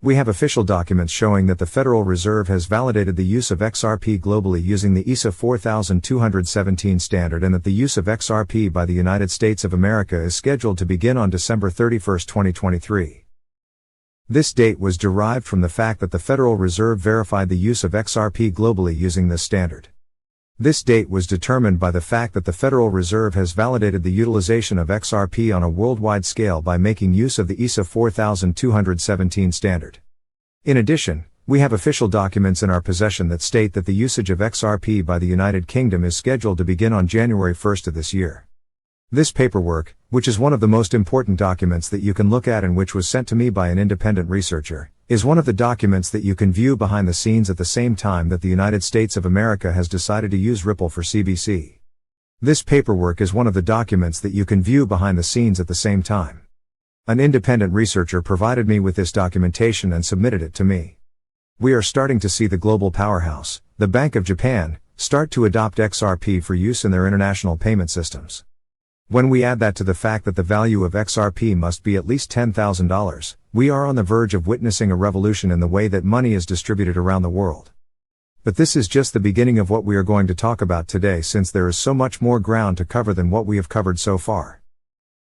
We have official documents showing that the Federal Reserve has validated the use of XRP globally using the ISO 4217 standard and that the use of XRP by the United States of America is scheduled to begin on December 31, 2023. This date was derived from the fact that the Federal Reserve verified the use of XRP globally using this standard. This date was determined by the fact that the Federal Reserve has validated the utilization of XRP on a worldwide scale by making use of the ISO 4217 standard. In addition, we have official documents in our possession that state that the usage of XRP by the United Kingdom is scheduled to begin on January 1st of this year. This paperwork, which is one of the most important documents that you can look at and which was sent to me by an independent researcher, is one of the documents that you can view behind the scenes at the same time that the United States of America has decided to use Ripple for CBC. This paperwork is one of the documents that you can view behind the scenes at the same time. An independent researcher provided me with this documentation and submitted it to me. We are starting to see the global powerhouse, the Bank of Japan, start to adopt XRP for use in their international payment systems. When we add that to the fact that the value of XRP must be at least $10,000, we are on the verge of witnessing a revolution in the way that money is distributed around the world. But this is just the beginning of what we are going to talk about today, since there is so much more ground to cover than what we have covered so far.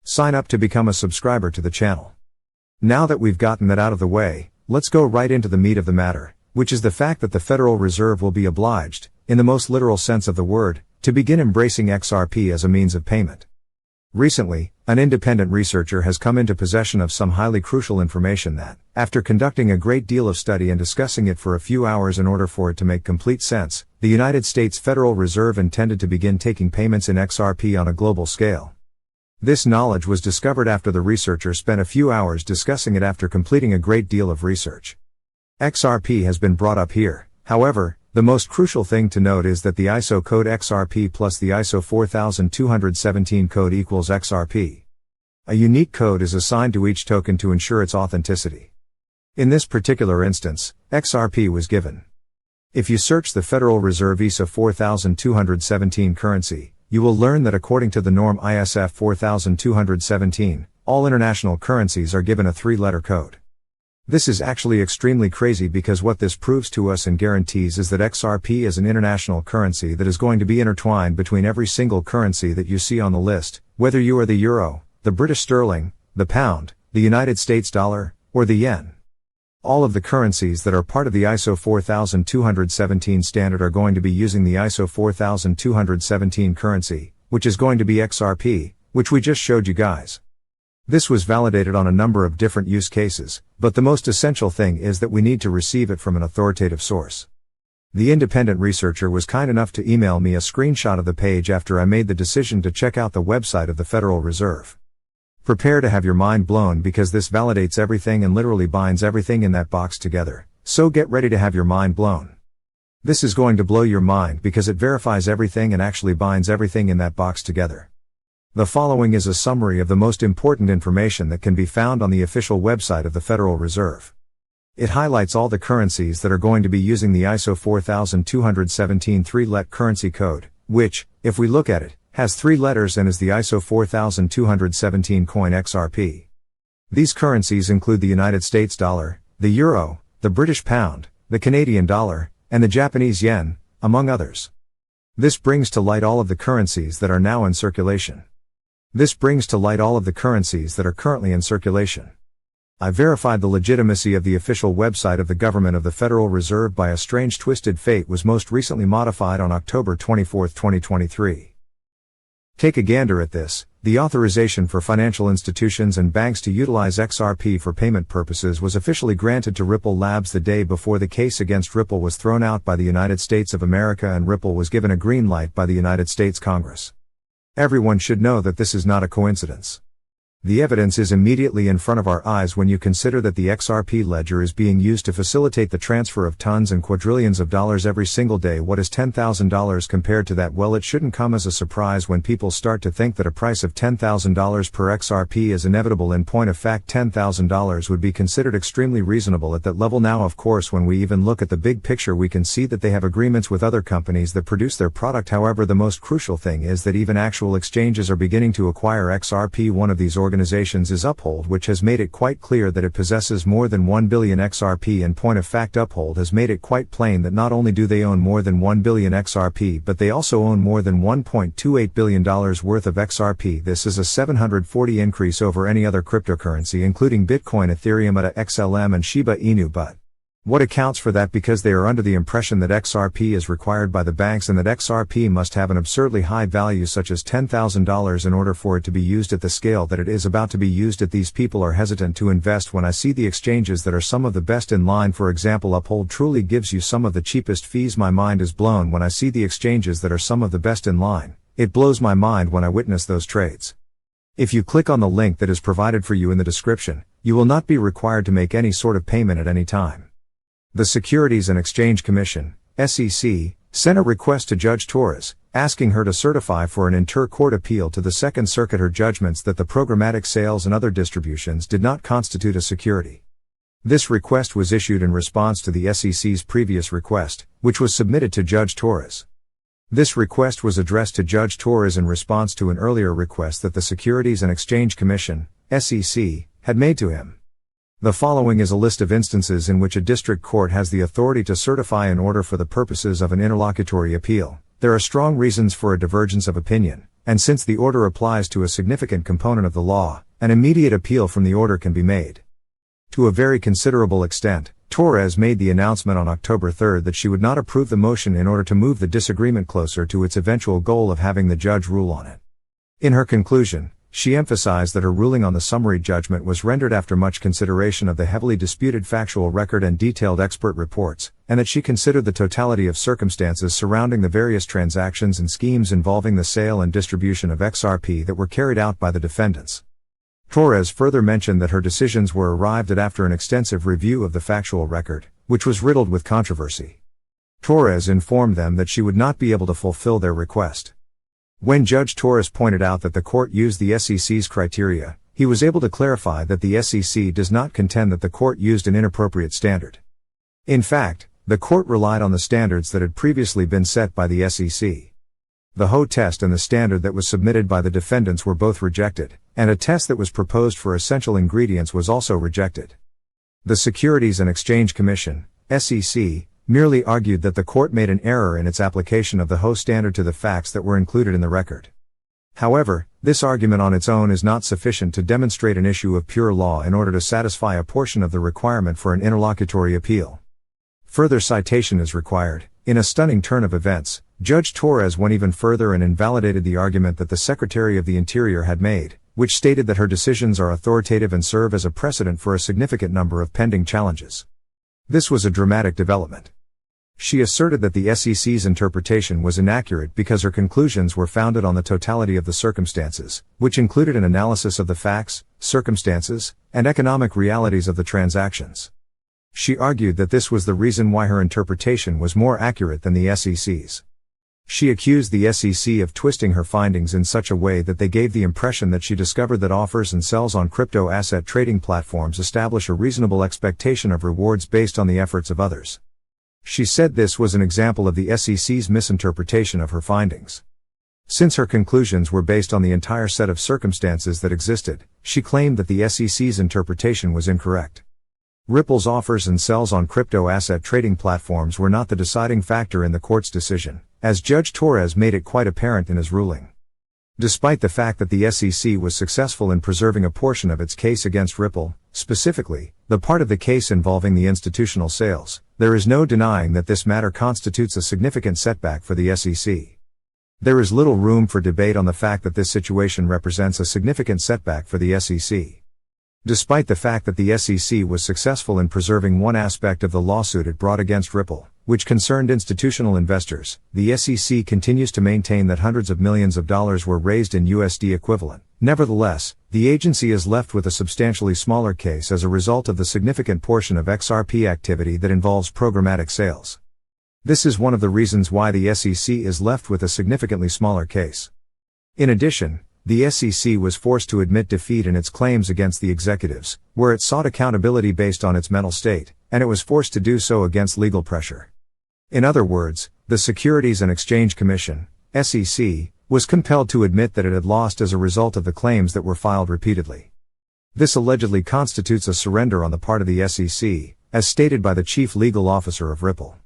Sign up to become a subscriber to the channel. Now that we've gotten that out of the way, let's go right into the meat of the matter, which is the fact that the Federal Reserve will be obliged, in the most literal sense of the word, to begin embracing XRP as a means of payment. Recently, an independent researcher has come into possession of some highly crucial information that, after conducting a great deal of study and discussing it for a few hours in order for it to make complete sense, the United States Federal Reserve intended to begin taking payments in XRP on a global scale. This knowledge was discovered after the researcher spent a few hours discussing it after completing a great deal of research. XRP has been brought up here, however. The most crucial thing to note is that the ISO code XRP plus the ISO 4217 code equals XRP. A unique code is assigned to each token to ensure its authenticity. In this particular instance, XRP was given. If you search the Federal Reserve ISO 4217 currency, you will learn that according to the norm ISF 4217, all international currencies are given a 3-letter code. This is actually extremely crazy because what this proves to us and guarantees is that XRP is an international currency that is going to be intertwined between every single currency that you see on the list, whether you are the euro, the British sterling, the pound, the United States dollar, or the yen. All of the currencies that are part of the ISO 4217 standard are going to be using the ISO 4217 currency, which is going to be XRP, which we just showed you guys. This was validated on a number of different use cases, but the most essential thing is that we need to receive it from an authoritative source. The independent researcher was kind enough to email me a screenshot of the page after I made the decision to check out the website of the Federal Reserve. Prepare to have your mind blown because this validates everything and literally binds everything in that box together, so get ready to have your mind blown. This is going to blow your mind because it verifies everything and actually binds everything in that box together. The following is a summary of the most important information that can be found on the official website of the Federal Reserve. It highlights all the currencies that are going to be using the ISO 4217 3-let currency code, which, if we look at it, has 3 letters and is the ISO 4217 coin XRP. These currencies include the United States dollar, the euro, the British pound, the Canadian dollar, and the Japanese yen, among others. This brings to light all of the currencies that are now in circulation. This brings to light all of the currencies that are currently in circulation. I verified the legitimacy of the official website of the government of the Federal Reserve by a strange twisted fate was most recently modified on October 24, 2023. Take a gander at this. The authorization for financial institutions and banks to utilize XRP for payment purposes was officially granted to Ripple Labs the day before the case against Ripple was thrown out by the United States of America and Ripple was given a green light by the United States Congress. Everyone should know that this is not a coincidence. The evidence is immediately in front of our eyes when you consider that the XRP ledger is being used to facilitate the transfer of tons and quadrillions of dollars every single day. What is $10,000 compared to that? Well, it shouldn't come as a surprise when people start to think that a price of $10,000 per XRP is inevitable. In point of fact, $10,000 would be considered extremely reasonable at that level. Now, of course, when we even look at the big picture, we can see that they have agreements with other companies that produce their product. However, the most crucial thing is that even actual exchanges are beginning to acquire XRP. One of these organizations organizations is Uphold, which has made it quite clear that it possesses more than 1 billion XRP, and point of fact, Uphold has made it quite plain that not only do they own more than 1 billion XRP, but they also own more than $1.28 billion worth of XRP. This is a 740 increase over any other cryptocurrency, including Bitcoin, Ethereum, ADA, XLM, and Shiba Inu. But what accounts for that? Because they are under the impression that XRP is required by the banks and that XRP must have an absurdly high value, such as $10,000, in order for it to be used at the scale that it is about to be used at. These people are hesitant to invest when I see the exchanges that are some of the best in line. For example, Uphold truly gives you some of the cheapest fees. My mind is blown when I see the exchanges that are some of the best in line. It blows my mind when I witness those trades. If you click on the link that is provided for you in the description, you will not be required to make any sort of payment at any time. The Securities and Exchange Commission, SEC, sent a request to Judge Torres, asking her to certify for an inter-court appeal to the Second Circuit her judgments that the programmatic sales and other distributions did not constitute a security. This request was issued in response to the SEC's previous request, which was submitted to Judge Torres. This request was addressed to Judge Torres in response to an earlier request that the Securities and Exchange Commission, SEC, had made to him. The following is a list of instances in which a district court has the authority to certify an order for the purposes of an interlocutory appeal. There are strong reasons for a divergence of opinion, and since the order applies to a significant component of the law, an immediate appeal from the order can be made. To a very considerable extent, Torres made the announcement on October 3 that she would not approve the motion in order to move the disagreement closer to its eventual goal of having the judge rule on it. In her conclusion, she emphasized that her ruling on the summary judgment was rendered after much consideration of the heavily disputed factual record and detailed expert reports, and that she considered the totality of circumstances surrounding the various transactions and schemes involving the sale and distribution of XRP that were carried out by the defendants. Torres further mentioned that her decisions were arrived at after an extensive review of the factual record, which was riddled with controversy. Torres informed them that she would not be able to fulfill their request. When Judge Torres pointed out that the court used the SEC's criteria, he was able to clarify that the SEC does not contend that the court used an inappropriate standard. In fact, the court relied on the standards that had previously been set by the SEC. The Ho test and the standard that was submitted by the defendants were both rejected, and a test that was proposed for essential ingredients was also rejected. The Securities and Exchange Commission, SEC, merely argued that the court made an error in its application of the Ho standard to the facts that were included in the record. However, this argument on its own is not sufficient to demonstrate an issue of pure law in order to satisfy a portion of the requirement for an interlocutory appeal. Further citation is required. In a stunning turn of events, Judge Torres went even further and invalidated the argument that the Secretary of the Interior had made, which stated that her decisions are authoritative and serve as a precedent for a significant number of pending challenges. This was a dramatic development. She asserted that the SEC's interpretation was inaccurate because her conclusions were founded on the totality of the circumstances, which included an analysis of the facts, circumstances, and economic realities of the transactions. She argued that this was the reason why her interpretation was more accurate than the SEC's. She accused the SEC of twisting her findings in such a way that they gave the impression that she discovered that offers and sells on crypto asset trading platforms establish a reasonable expectation of rewards based on the efforts of others. She said this was an example of the SEC's misinterpretation of her findings. Since her conclusions were based on the entire set of circumstances that existed, she claimed that the SEC's interpretation was incorrect. Ripple's offers and sells on crypto asset trading platforms were not the deciding factor in the court's decision, as Judge Torres made it quite apparent in his ruling. Despite the fact that the SEC was successful in preserving a portion of its case against Ripple, specifically, the part of the case involving the institutional sales, there is no denying that this matter constitutes a significant setback for the SEC. There is little room for debate on the fact that this situation represents a significant setback for the SEC. Despite the fact that the SEC was successful in preserving one aspect of the lawsuit it brought against Ripple, which concerned institutional investors, the SEC continues to maintain that hundreds of millions of dollars were raised in USD equivalent. Nevertheless, the agency is left with a substantially smaller case as a result of the significant portion of XRP activity that involves programmatic sales. This is one of the reasons why the SEC is left with a significantly smaller case. In addition, the SEC was forced to admit defeat in its claims against the executives, where it sought accountability based on its mental state, and it was forced to do so against legal pressure. In other words, the Securities and Exchange Commission, SEC, was compelled to admit that it had lost as a result of the claims that were filed repeatedly. This allegedly constitutes a surrender on the part of the SEC, as stated by the chief legal officer of Ripple.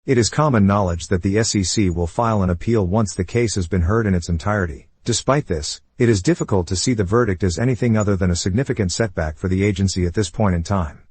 It is common knowledge that the SEC will file an appeal once the case has been heard in its entirety. Despite this, it is difficult to see the verdict as anything other than a significant setback for the agency at this point in time.